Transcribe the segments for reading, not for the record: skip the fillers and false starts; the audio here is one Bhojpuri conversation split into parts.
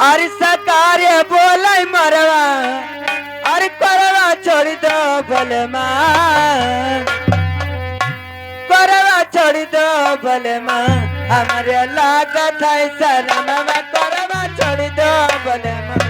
अरे सकारे बोले मरवा अरे करवा छोड़ दो भले माँ करवा छोड़ दो भले माँ हमारे लागत है शरण में करवा छोड़ दो भले माँ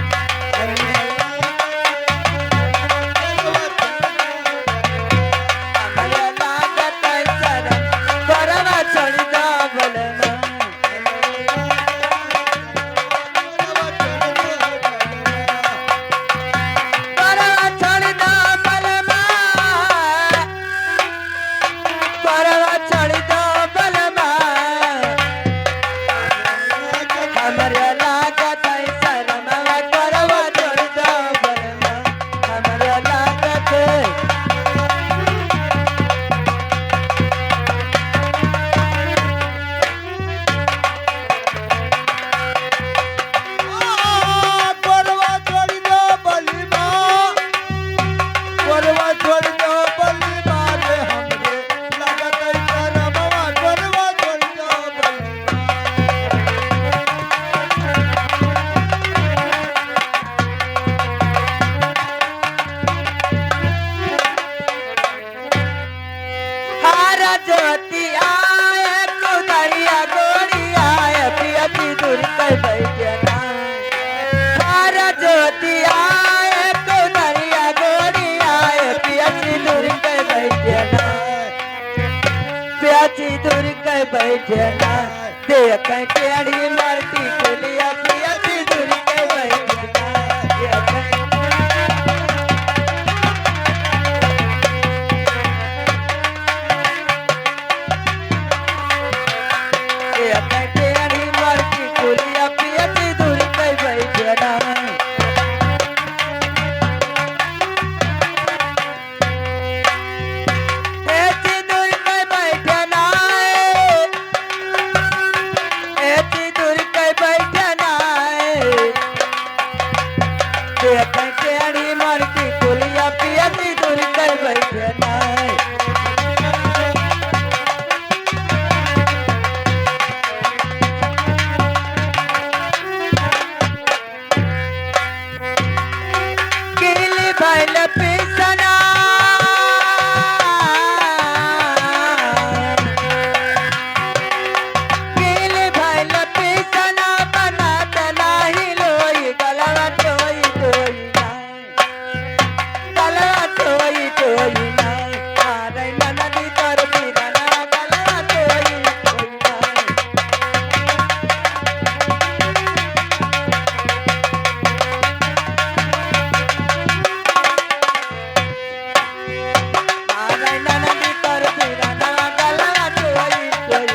बैठना देख टेढ़ी मरती कुलिया पिया दूर के बैठना टेढ़ी मरती कुलिया पिया दूर के बैठना टेढ़ी मरती कुलिया पिया दूर कर बैठना गिली भैल पिसना गिली भैल पिसना बनात नाही लोई गलवा टोई टोई गलवा टोई टोई आरे ननदी कर बिरना गलवा टोई टोई आरे ननदी कर बिरना गलवा टोई टोई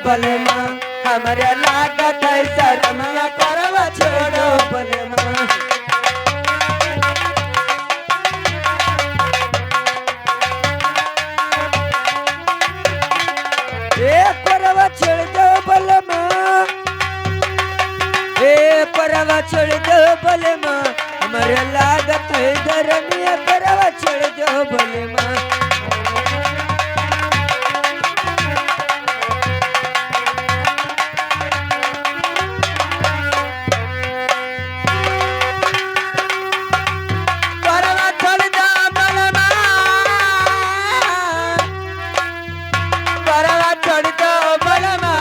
बलमा हमारे लागत है शर्मा करवा छोड़ो बलमा परवा छोड़ दो बलमा परवा छोड़ दो बलमा हमारे लागत है धर्मिया परवा छोड़ दो बलमा छोड़ दो बलमा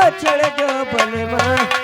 કરવા ચડજો ભલે માં